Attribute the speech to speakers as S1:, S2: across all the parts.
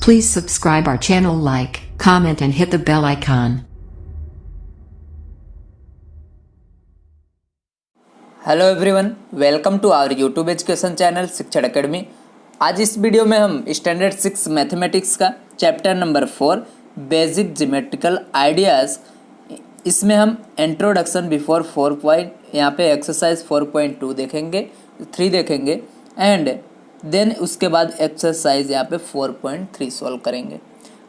S1: Please subscribe our channel, like, comment and hit the bell icon.
S2: Hello everyone, welcome to our YouTube education channel Shikshan academy. आज इस वीडियो में हम standard 6 mathematics का chapter number 4 basic geometrical ideas, इसमें हम introduction before 4 point, यहाँ पे एक्सरसाइज 4.2 देखेंगे, 3 देखेंगे एंड देन उसके बाद एक्सरसाइज यहाँ पे 4.3 सॉल्व करेंगे।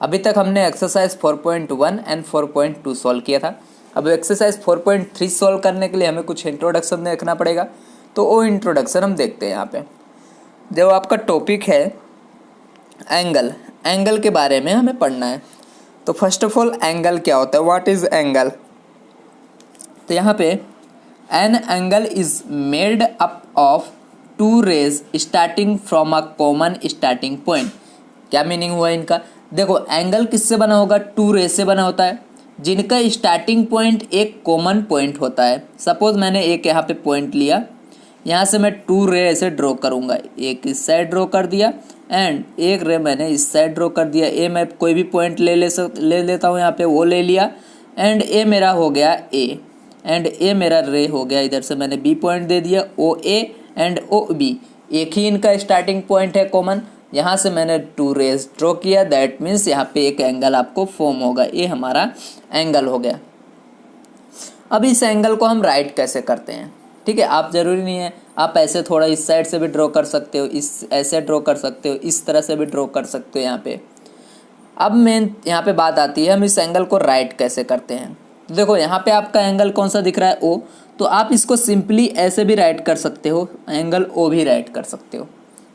S2: अभी तक हमने एक्सरसाइज 4.1 एंड 4.2 सॉल्व किया था। अब एक्सरसाइज 4.3 सॉल्व करने के लिए हमें कुछ इंट्रोडक्शन देखना पड़ेगा, तो वो इंट्रोडक्शन हम देखते हैं। यहाँ पे जो आपका टॉपिक है एंगल, एंगल के बारे में हमें पढ़ना है। तो फर्स्ट ऑफ ऑल एंगल क्या होता है, व्हाट इज एंगल। तो यहाँ पे an angle is made up of two rays starting from a common starting point. क्या मीनिंग हुआ इनका, देखो एंगल किससे बना होगा, टू रेज से बना होता है जिनका स्टार्टिंग पॉइंट एक कॉमन पॉइंट होता है। सपोज मैंने एक यहाँ पे पॉइंट लिया, यहाँ से मैं टू रे ऐसे ड्रॉ करूँगा, एक इस साइड ड्रॉ कर दिया एंड एक रे मैंने इस साइड ड्रॉ कर दिया। ए मैं कोई भी पॉइंट ले लेता हूँ, यहाँ पे वो ले लिया एंड ए मेरा हो गया ए एंड ए मेरा रे हो गया। इधर से मैंने बी पॉइंट दे दिया, ओ ए एंड ओ बी, एक ही इनका स्टार्टिंग पॉइंट है कॉमन। यहाँ से मैंने टू रेज ड्रॉ किया, दैट मीन्स यहाँ पे एक एंगल आपको फॉर्म होगा, ये हमारा एंगल हो गया। अब इस एंगल को हम राइट कैसे करते हैं, ठीक है। आप ज़रूरी नहीं है, आप ऐसे थोड़ा इस साइड से भी ड्रॉ कर सकते हो, इस ऐसे ड्रॉ कर सकते हो, इस तरह से भी ड्रॉ कर सकते हो यहाँ पे। अब मेन यहाँ पे बात आती है हम इस एंगल को राइट कैसे करते हैं। तो देखो यहाँ पे आपका एंगल कौन सा दिख रहा है, ओ, तो आप इसको सिंपली ऐसे भी राइट कर सकते हो, एंगल ओ भी राइट कर सकते हो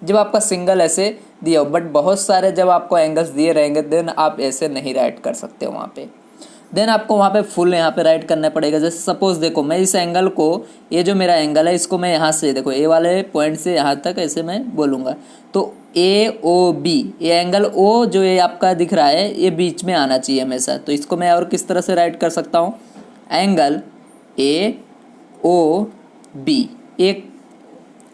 S2: जब आपका सिंगल ऐसे दिया हो। बट बहुत सारे जब आपको एंगल्स दिए रहेंगे देन आप ऐसे नहीं राइट कर सकते हो वहाँ पे, देन आपको वहाँ पे फुल यहाँ पे राइट करना पड़ेगा। जैसे सपोज देखो मैं इस एंगल को, ये जो मेरा एंगल है इसको मैं यहाँ से देखो ए वाले पॉइंट से यहाँ तक ऐसे मैं बोलूँगा, तो ए ओ बी, ये एंगल ओ जो ये आपका दिख रहा है ये बीच में आना चाहिए हमेशा। तो इसको मैं और किस तरह से राइट कर सकता हूँ, एंगल ए ओ बी, एक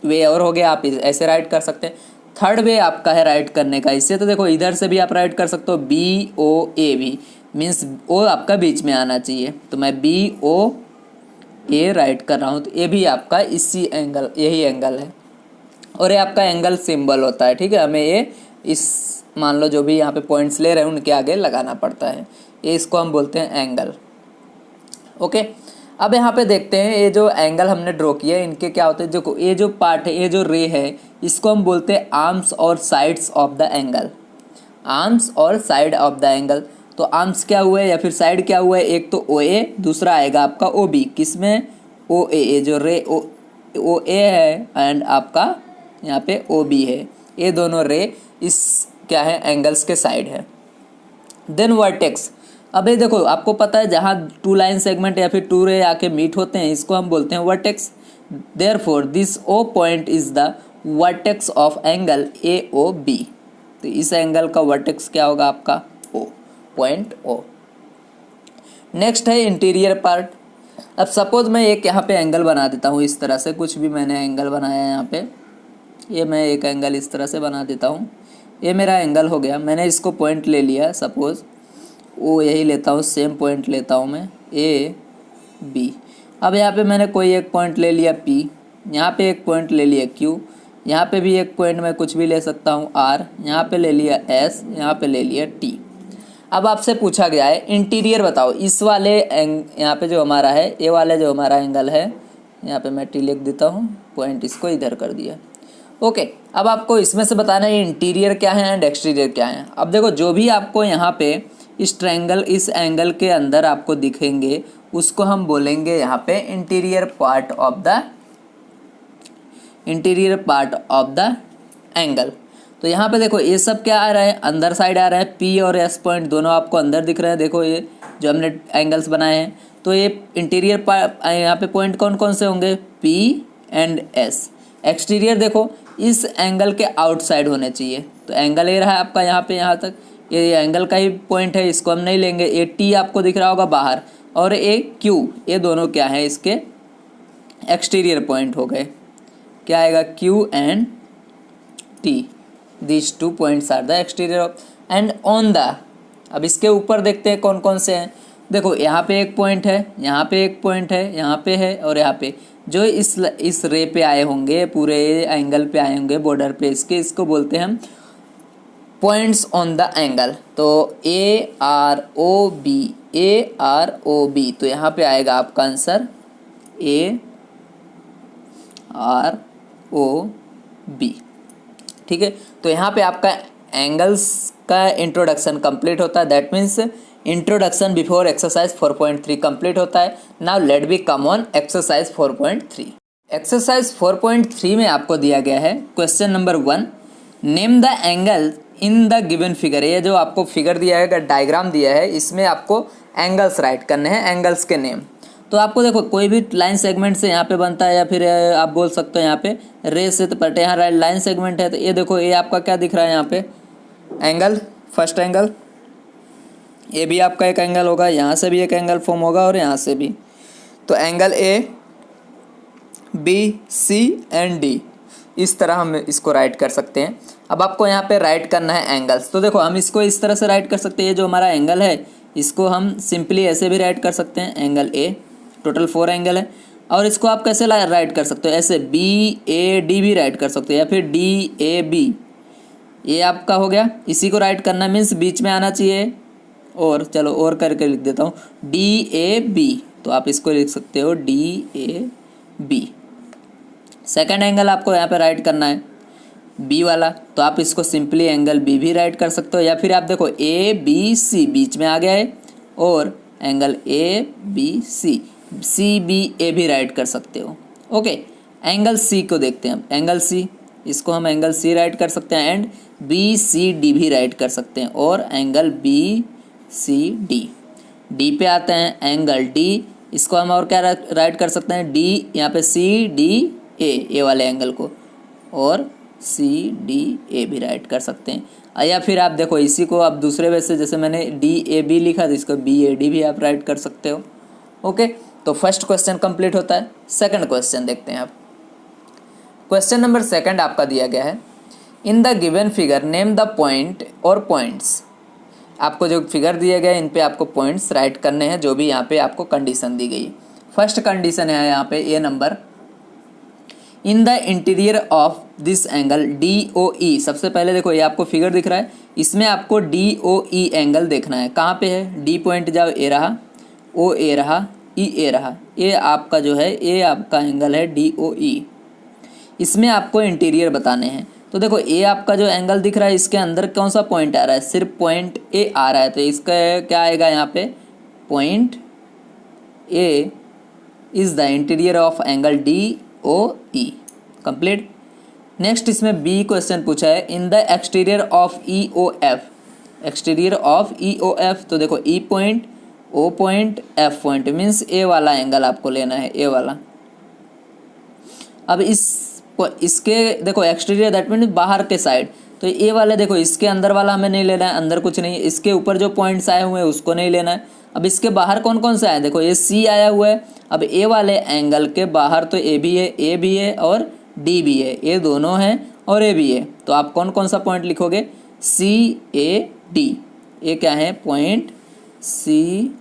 S2: वे और हो गया, आप ऐसे राइट कर सकते हैं। थर्ड वे आपका है राइट करने का इससे, तो देखो इधर से भी आप राइट कर सकते हो, B O A B, means O आपका बीच में आना चाहिए। तो मैं बी ओ ए राइट कर रहा हूँ, तो ये भी आपका इसी एंगल, यही एंगल है और ये आपका एंगल सिंबल होता है, ठीक है। हमें ये इस मान लो जो भी यहाँ पे पॉइंट्स ले रहे हैं उनके आगे लगाना पड़ता है, ये इसको हम बोलते हैं एंगल, ओके। अब यहाँ पे देखते हैं ये जो एंगल हमने ड्रॉ किया है इनके क्या होते हैं। देखो ये जो पार्ट है, ये जो रे है, इसको हम बोलते हैं आर्म्स और sides of the angle, arms और साइड ऑफ द एंगल। तो आर्म्स क्या हुए या फिर साइड क्या हुआ है, एक तो ओ ए, दूसरा आएगा आपका ओ बी, किसमें ओ ए, जो रे ओ ए है एंड आपका यहाँ पे ओ बी है, ये दोनों रे इस क्या है एंगल्स के साइड है। देन वर्टेक्स, अब ये देखो आपको पता है जहाँ टू लाइन सेगमेंट या फिर टू रे आके मीट होते हैं इसको हम बोलते हैं vertex. Therefore this O point is the vertex of angle A O B. तो इस एंगल का वर्टेक्स क्या होगा आपका ओ, पॉइंट ओ। नेक्स्ट है इंटीरियर पार्ट। अब सपोज मैं एक यहाँ पे एंगल बना देता हूँ, इस तरह से कुछ भी मैंने एंगल बनाया है यहाँ पे, ये मैं एक एंगल इस तरह से बना देता हूँ, ये मेरा एंगल हो गया। मैंने इसको पॉइंट ले लिया, सपोज वो यही लेता हूँ, सेम पॉइंट लेता हूँ मैं ए बी। अब यहाँ पे मैंने कोई एक पॉइंट ले लिया पी, यहाँ पे एक पॉइंट ले लिया क्यू, यहाँ पे भी एक पॉइंट मैं कुछ भी ले सकता हूँ आर, यहाँ पे ले लिया एस, यहाँ पे ले लिया टी। अब आपसे पूछा गया है इंटीरियर बताओ, इस वाले यहाँ पे जो हमारा है, ये वाले जो हमारा एंगल है, यहाँ पे मैं टी लिख देता हूँ, पॉइंट इसको इधर कर दिया, ओके। अब आपको इसमें से बताना है इंटीरियर क्या है एंड एक्सटीरियर क्या है। अब देखो जो भी आपको यहाँ पे इस ट्रायंगल, इस एंगल के अंदर आपको दिखेंगे उसको हम बोलेंगे यहाँ पे interior part of the angle. तो यहाँ पे देखो ये सब क्या आ रहा है, अंदर साइड आ रहा है, पी और एस पॉइंट दोनों आपको अंदर दिख रहे हैं। देखो ये जो हमने एंगल्स बनाए हैं, तो ये इंटीरियर पार्ट, यहाँ पे पॉइंट कौन कौन से होंगे, पी एंड एस। एक्सटीरियर देखो इस एंगल के आउटसाइड होने चाहिए, तो एंगल ये रहा है आपका यहाँ पे, यहाँ तक ये एंगल का ही पॉइंट है, इसको हम नहीं लेंगे। ए टी आपको दिख रहा होगा बाहर और ए क्यू, ये दोनों क्या है इसके एक्सटीरियर पॉइंट हो गए। क्या आएगा, Q and T, these 2 points are the exterior of and on the. अब इसके ऊपर देखते हैं कौन कौन से हैं। देखो यहाँ पे एक पॉइंट है, यहाँ पे एक पॉइंट है, यहाँ पे है और यहाँ पे जो इस रे पे आए होंगे, पूरे एंगल पे आए होंगे बॉर्डर पे इसके, इसको बोलते हैं हम पॉइंट्स ऑन द एंगल। तो AROB, AROB, तो यहाँ पे आएगा आपका आंसर AROB। ठीक है, तो यहाँ पे आपका एंगल्स का इंट्रोडक्शन कंप्लीट होता है। That means introduction before exercise 4.3 complete होता है। Now let be come on exercise 4.3। Exercise 4.3 में आपको दिया गया है question number 1, name the angle in the given figure. ये जो आपको फिगर दिया है, डायग्राम दिया है, इसमें आपको एंगल्स राइट करने हैं, एंगल्स के नेम। तो आपको देखो कोई भी लाइन सेगमेंट से यहाँ पे बनता है, या फिर आप बोल सकते हो यहाँ पे रे से, तो बट यहाँ लाइन सेगमेंट है, तो ये देखो ये आपका क्या दिख रहा है यहाँ पे, एंगल, फर्स्ट एंगल। ये भी आपका एक एंगल होगा, यहाँ से भी एक एंगल फॉर्म होगा और यहाँ से भी। तो एंगल ABC एंड D, इस तरह हम इसको राइट कर सकते हैं। अब आपको यहाँ पे राइट करना है एंगल्स। तो देखो हम इसको इस तरह से राइट कर सकते हैं, ये जो हमारा एंगल है इसको हम सिंपली ऐसे भी राइट कर सकते हैं, एंगल A, टोटल 4 एंगल है। और इसको आप कैसे राइट कर सकते हो, ऐसे BAD भी राइट कर सकते हो, या फिर DAB, ये आपका हो गया। इसी को राइट करना मीन्स बीच में आना चाहिए, और चलो और करके लिख देता हूँ DAB, तो आप इसको लिख सकते हो DAB। सेकंड एंगल आपको यहाँ पे राइट करना है B वाला, तो आप इसको सिंपली एंगल B भी राइट कर सकते हो, या फिर आप देखो ABC बीच में आ गया है, और एंगल ABC CBA भी राइट कर सकते हो। ओके, एंगल C को देखते हैं हम, एंगल C, इसको हम एंगल C राइट कर सकते हैं, एंड BCD भी राइट कर सकते हैं, और एंगल BCD। D पे आते हैं एंगल D, इसको हम और क्या राइट कर सकते हैं, D, यहाँ पे CDA, ए वाले एंगल को, और CDA भी राइट कर सकते हैं। या फिर आप देखो इसी को आप दूसरे वे से, जैसे मैंने DAB लिखा तो इसको BAD भी आप राइट कर सकते हो। ओके, तो फर्स्ट क्वेश्चन कंप्लीट होता है। सेकंड क्वेश्चन देखते हैं आप। क्वेश्चन नंबर 2 आपका दिया गया है, इन the given figure name the point और पॉइंट्स। आपको जो फिगर दिए गए इन पे आपको पॉइंट्स राइट करने हैं, जो भी यहाँ पे आपको कंडीशन दी गई है। फर्स्ट कंडीशन है यहाँ पे A number, in the interior of this angle DOE। सबसे पहले देखो ये आपको फिगर दिख रहा है, इसमें आपको DOE एंगल देखना है। कहाँ पे है, D पॉइंट जाओ, ए रहा, O A रहा, E A रहा, ये आपका जो है ये आपका एंगल है DOE। इसमें आपको इंटीरियर बताने हैं। तो देखो ये आपका जो एंगल दिख रहा है, इसके अंदर कौन सा पॉइंट आ रहा है, सिर्फ पॉइंट A आ रहा है, तो इसका क्या आएगा यहाँ पे, point A is the interior of angle DOE। Complete. Next इसमें B क्वेश्चन पूछा है, in the exterior of EOF, exterior of EOF। तो देखो E point, O point, F point, means A वाला एंगल आपको लेना है, A वाला। अब इसके देखो एक्सटीरियर दैट मीन बाहर के साइड, तो ए वाले देखो इसके अंदर वाला हमें नहीं लेना है, अंदर कुछ नहीं है। इसके ऊपर जो पॉइंट्स आए हुए हैं उसको नहीं लेना है। अब इसके बाहर कौन कौन से आए, देखो ये C आया हुआ है। अब ए वाले एंगल के बाहर तो A भी है और D भी है, ये दोनों हैं और A भी है। तो आप कौन कौन सा पॉइंट लिखोगे, CAD, ये क्या है, point CAD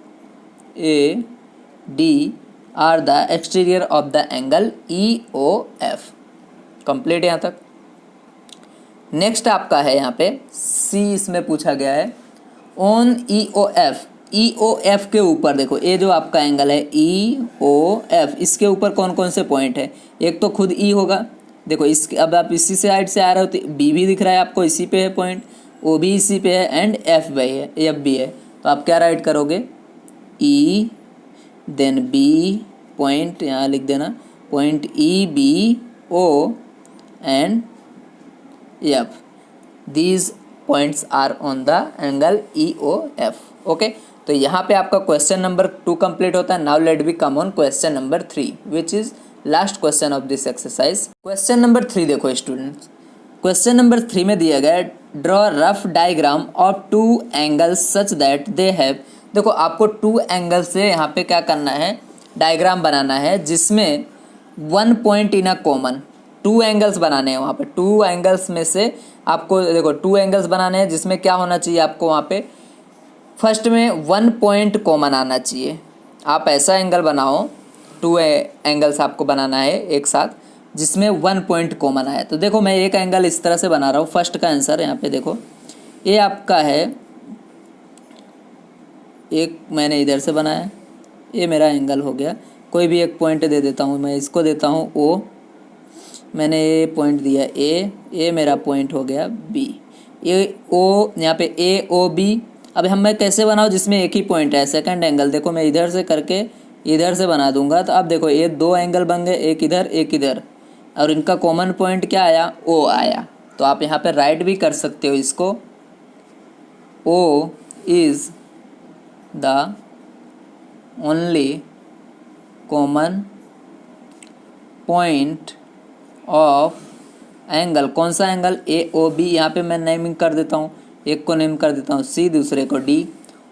S2: are the exterior of the angle EOF। Complete यहाँ तक। नेक्स्ट आपका है यहाँ पे C, इसमें पूछा गया है ऑन EOF के ऊपर देखो ये जो आपका एंगल है EOF, इसके ऊपर कौन कौन से पॉइंट है। एक तो खुद E होगा, देखो इसके, अब आप इसी साइड से आ रहे हो तो B भी दिख रहा है आपको, इसी पे है पॉइंट, O भी इसी पे है, एंड F भी है। तो आप क्या राइट करोगे, E देन B पॉइंट, यहाँ लिख देना point EBO and F, these points are on the angle EOF। Okay, तो यहाँ पे आपका क्वेश्चन नंबर 2 कंप्लीट होता है। Now let be come on question number 3 which is last question of this exercise. Question number 3 देखो students, question number 3 में दिया गया है, draw rough diagram of 2 angles such that they have. देखो आपको 2 angle से यहाँ पे क्या करना है, डायग्राम बनाना है जिसमें 1 point in a common, two angles बनाने हैं वहाँ पे। टू एंगल्स में से आपको देखो टू एंगल्स बनाने हैं, जिसमें क्या होना चाहिए आपको वहाँ पे फर्स्ट में 1 पॉइंट कॉमन आना चाहिए। आप ऐसा एंगल बनाओ, टू एंगल्स आपको बनाना है एक साथ जिसमें 1 पॉइंट कॉमन आए। तो देखो मैं एक एंगल इस तरह से बना रहा हूँ। फर्स्ट का आंसर यहाँ पे देखो, ये आपका है, एक मैंने इधर से बनाया, ये मेरा एंगल हो गया। कोई भी एक पॉइंट दे देता हूँ, मैं इसको देता हूँ ओ, मैंने ये पॉइंट दिया ए, ये मेरा पॉइंट हो गया बी, ये ओ, यहाँ पे ए ओ बी। अब हम मैं कैसे बनाऊँ जिसमें एक ही पॉइंट है। सेकंड एंगल देखो मैं इधर से करके इधर से बना दूंगा, तो अब देखो ये दो एंगल बन गए, एक इधर, और इनका कॉमन पॉइंट क्या आया, ओ आया। तो आप यहाँ पे राइट भी कर सकते हो इसको, O is the only common point of angle. कौन सा एंगल, ए ओ बी। यहाँ पे मैं नेमिंग कर देता हूँ, एक को नेम कर देता हूँ सी, दूसरे को D,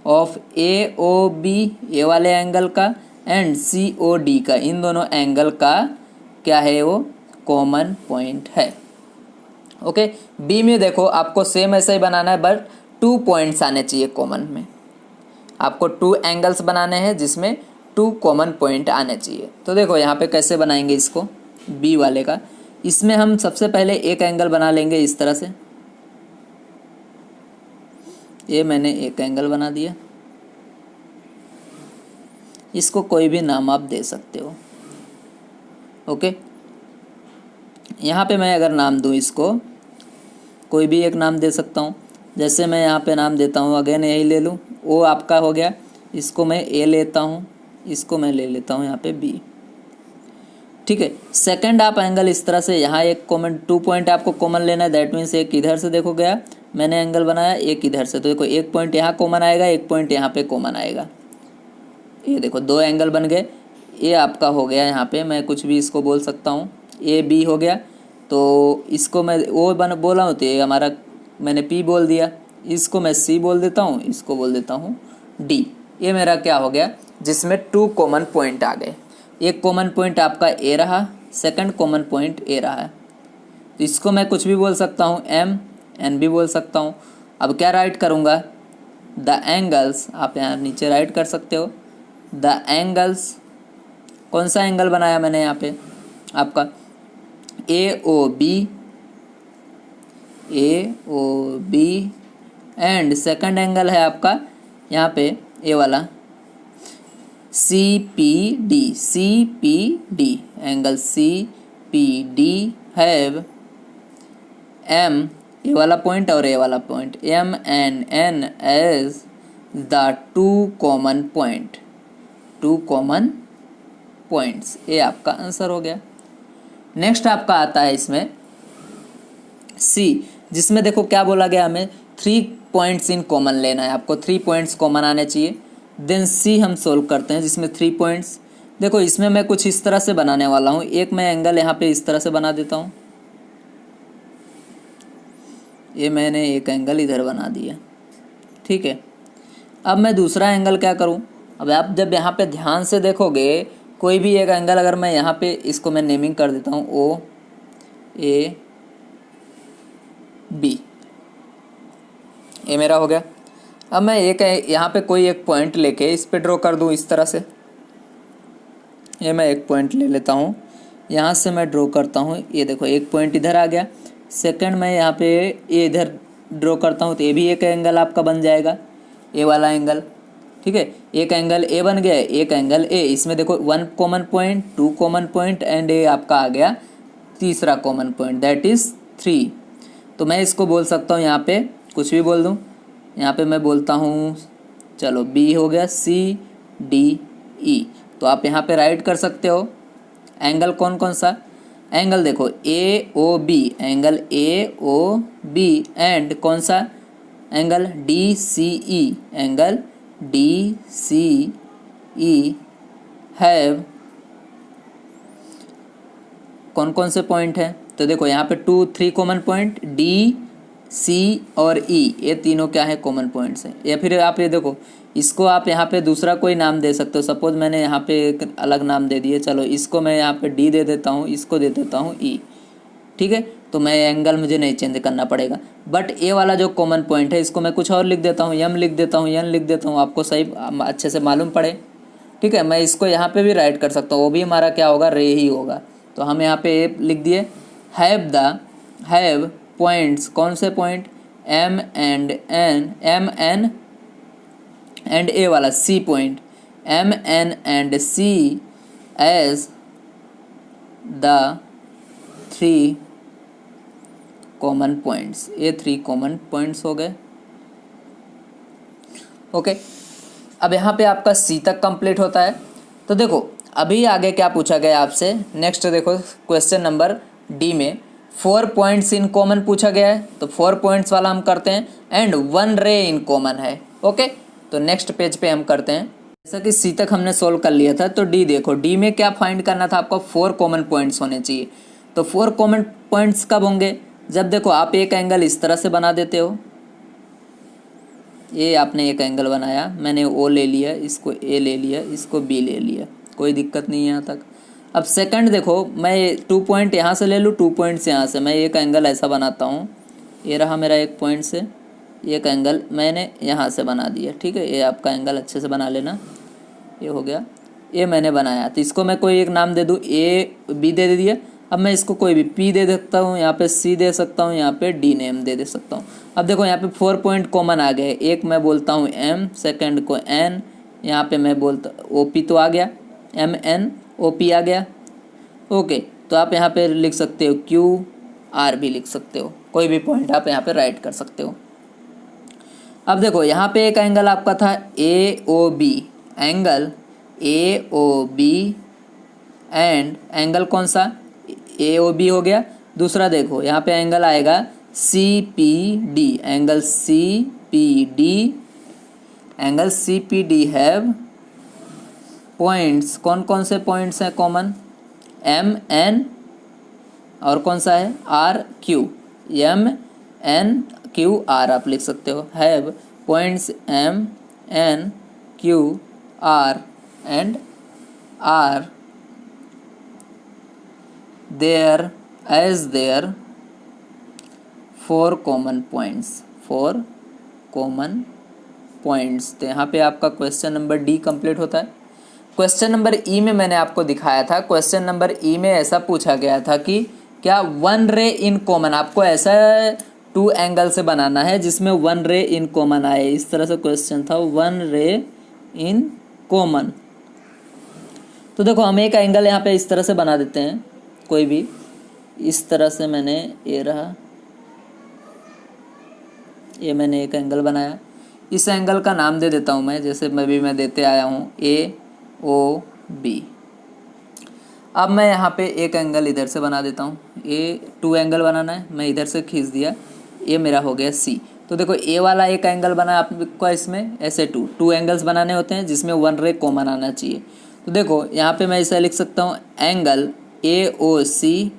S2: of A O B, A वाले एंगल का, एंड सी ओ डी का। इन दोनों एंगल का क्या है, वो कॉमन पॉइंट है। ओके, बी में देखो आपको सेम ऐसा ही बनाना है, बट 2 पॉइंट्स आने चाहिए कॉमन में। आपको 2 एंगल्स बनाने हैं जिसमें 2 कॉमन पॉइंट आने चाहिए। तो देखो यहाँ पे कैसे बनाएंगे इसको, बी वाले का। इसमें हम सबसे पहले एक एंगल बना लेंगे इस तरह से, ये मैंने एक एंगल बना दिया। इसको कोई भी नाम आप दे सकते हो। ओके, यहाँ पे मैं अगर नाम दूँ इसको, कोई भी एक नाम दे सकता हूँ। जैसे मैं यहाँ पे नाम देता हूँ, अगेन यही ले लूँ, ओ आपका हो गया, इसको मैं ए लेता हूँ, इसको मैं ले लेता हूँ यहाँ पे बी। ठीक है, सेकंड आप एंगल इस तरह से, यहाँ एक कॉमन 2 पॉइंट आपको कॉमन लेना है। दैट मीन्स एक इधर से देखो गया, मैंने एंगल बनाया, एक इधर से, तो देखो एक पॉइंट यहाँ कॉमन आएगा, एक पॉइंट यहाँ पे कॉमन आएगा। ये देखो 2 एंगल बन गए। ये आपका हो गया, यहाँ पे मैं कुछ भी इसको बोल सकता हूँ, ए बी हो गया। तो इसको मैं ओ बोला हूँ, तो ये हमारा मैंने पी बोल दिया, इसको मैं सी बोल देता हूँ, इसको बोल देता हूँ डी। ये मेरा क्या हो गया, जिसमें 2 कॉमन पॉइंट आ गए। एक कॉमन पॉइंट आपका ए रहा, सेकंड कॉमन पॉइंट ए रहा है। तो इसको मैं कुछ भी बोल सकता हूँ, एम एन भी बोल सकता हूँ। अब क्या राइट करूँगा, द एंगल्स, आप यहाँ नीचे राइट कर सकते हो, द एंगल्स। कौन सा एंगल बनाया मैंने यहाँ पे आपका, A O B, and second angle है आपका यहाँ पे ए वाला C P D, angle C P D have M, A वाला पॉइंट और ए वाला point, M and N as the 2 common points. ये आपका आंसर हो गया। नेक्स्ट आपका आता है इसमें सी, जिसमें देखो क्या बोला गया, हमें 3 पॉइंट्स इन कॉमन लेना है। आपको 3 पॉइंट्स कॉमन आने चाहिए। देन सी हम सोल्व करते हैं, जिसमें 3 पॉइंट्स। देखो इसमें मैं कुछ इस तरह से बनाने वाला हूँ। एक मैं एंगल यहाँ पे इस तरह से बना देता हूँ, ये मैंने एक एंगल इधर बना दिया। ठीक है, अब मैं दूसरा एंगल क्या करूँ। अब आप जब यहाँ पे ध्यान से देखोगे, कोई भी एक एंगल अगर मैं यहाँ पे, इसको मैं नेमिंग कर देता हूँ ओ ए बी, ये मेरा हो गया। अब मैं एक यहाँ पे कोई एक पॉइंट लेके इस पे ड्रॉ कर दूँ इस तरह से। ये मैं एक पॉइंट ले लेता हूँ, यहाँ से मैं ड्रॉ करता हूँ। ये देखो एक पॉइंट इधर आ गया। सेकंड मैं यहाँ पे ये इधर ड्रॉ करता हूँ, तो ये भी एक एंगल आपका बन जाएगा, ए वाला एंगल। ठीक है, एक एंगल ए बन गया, एक एंगल ए। इसमें देखो 1 common point, 2 common point, and ये आपका आ गया तीसरा कॉमन पॉइंट, दैट इज़ 3। तो मैं इसको बोल सकता हूँ, यहाँ पे कुछ भी बोल दूँ। यहाँ पे मैं बोलता हूँ, चलो बी हो गया, सी डी ई। तो आप यहाँ पे राइट कर सकते हो एंगल कौन कौन सा। एंगल देखो A O B, angle A O B, and कौन सा angle, D C E, angle D C E have कौन कौन से पॉइंट है। तो देखो यहाँ पे 3 कॉमन पॉइंट, डी सी और ई, ये तीनों क्या है, कॉमन पॉइंट्स हैं। या फिर आप ये देखो, इसको आप यहाँ पे दूसरा कोई नाम दे सकते हो। सपोज मैंने यहाँ पे एक अलग नाम दे दिए, चलो इसको मैं यहाँ पे डी दे देता हूँ, इसको दे देता हूँ ई। ठीक है, तो मैं एंगल मुझे नहीं चेंज करना पड़ेगा। बट ए वाला जो कॉमन पॉइंट है इसको मैं कुछ और लिख देता हूँ, एम लिख देता हूँ, एन लिख देता हूँ, आपको सही अच्छे से मालूम पड़े। ठीक है, मैं इसको यहाँ पे भी राइट कर सकता हूँ, वो भी हमारा क्या होगा, रे ही होगा। तो हम यहाँ पे ए लिख दिए, हैव पॉइंट्स, कौन से point, M and N, M N and A वाला C point, M N and C as the 3 common points. ये 3 कॉमन पॉइंट्स हो गए। ओके, अब यहाँ पे आपका सी तक कंप्लीट होता है। तो देखो अभी आगे क्या पूछा गया आपसे, नेक्स्ट देखो क्वेश्चन नंबर डी में 4 पॉइंट्स इन कॉमन पूछा गया है। तो 4 पॉइंट्स वाला हम करते हैं एंड 1 रे इन कॉमन है। ओके, तो नेक्स्ट पेज पे हम करते हैं। जैसा कि सी तक हमने सोल्व कर लिया था, तो डी देखो, डी में क्या फाइंड करना था आपको, 4 कॉमन पॉइंट्स होने चाहिए। तो 4 कॉमन पॉइंट्स कब होंगे, जब देखो आप एक एंगल इस तरह से बना देते हो, ये आपने एक एंगल बनाया, मैंने ओ ले लिया, इसको ए ले लिया, इसको बी ले लिया, कोई दिक्कत नहीं है यहाँ तक। अब सेकंड देखो, मैं 2 पॉइंट यहाँ से ले लूँ, 2 पॉइंट्स यहाँ से, मैं एक एंगल ऐसा बनाता हूँ, ये रहा मेरा एक पॉइंट से एक एंगल मैंने यहाँ से बना दिया। ठीक है, ये आपका एंगल अच्छे से बना लेना, ये हो गया, ये मैंने बनाया। तो इसको मैं कोई एक नाम दे दूँ, ए बी दे दिया। अब मैं इसको कोई भी पी दे सकता हूँ, यहाँ पे सी दे सकता हूँ, यहाँ पे डी नेम दे सकता हूँ। अब देखो यहाँ पे 4 पॉइंट कॉमन आ गए, एक मैं बोलता हूँ एम, सेकंड को एन, यहाँ पे मैं बोलता ओ पी तो आ गया, एम एन ओ पी आ गया। ओके, तो आप यहाँ पे लिख सकते हो क्यू आर भी लिख सकते हो, कोई भी पॉइंट आप यहाँ पे राइट कर सकते हो। अब देखो यहाँ पे एक एंगल आपका था A O B, angle A O B and angle कौन सा, ए ओ बी हो गया। दूसरा देखो यहाँ पे एंगल आएगा C P D, angle C P D, angle C P D have points, कौन कौन से पॉइंट्स हैं कॉमन, एम एन और कौन सा है, R Q, M N Q R आप लिख सकते हो, have points M N Q R and R there as there 4 common points, 4 common points। तो यहाँ पे आपका क्वेश्चन नंबर डी कंप्लीट होता है। क्वेश्चन नंबर ई में मैंने आपको दिखाया था, क्वेश्चन नंबर ई में ऐसा पूछा गया था कि क्या 1 रे इन कॉमन, आपको ऐसा 2 एंगल से बनाना है जिसमें 1 रे इन कॉमन आए, इस तरह से क्वेश्चन था, 1 रे इन कॉमन। तो देखो हम एक एंगल यहाँ पे इस तरह से बना देते हैं, कोई भी इस तरह से, मैंने ये रहा, ये मैंने एक एंगल बनाया, इस एंगल का नाम दे देता हूँ मैं, जैसे मैं देते आया हूँ ए ओ बी। अब मैं यहाँ पे एक एंगल इधर से बना देता हूँ, ए 2 एंगल बनाना है, मैं इधर से खींच दिया, ये मेरा हो गया सी। तो देखो ए वाला एक एंगल बना आपको, इसमें ऐसे 2 एंगल्स बनाने होते हैं जिसमें 1 रे कॉमन आना चाहिए। तो देखो यहाँ पे मैं इसे लिख सकता हूँ, angle A O C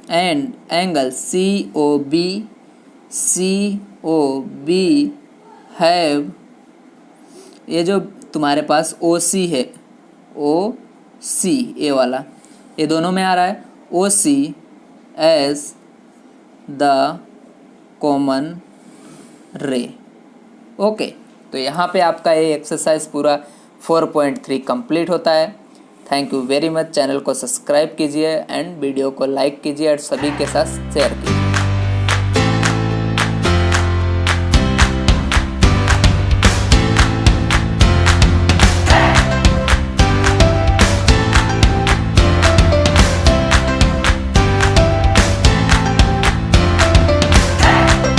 S2: and angle C O B have, ये जो तुम्हारे पास ओ सी है, ओ सी ए वाला, ये दोनों में आ रहा है, ओ सी एज द कॉमन रे। ओके, तो यहाँ पे आपका ये एक्सरसाइज पूरा 4.3 कंप्लीट होता है। Thank you very much. Channel को सब्सक्राइब कीजिए एंड वीडियो को लाइक कीजिए और सभी के साथ शेयर कीजिए।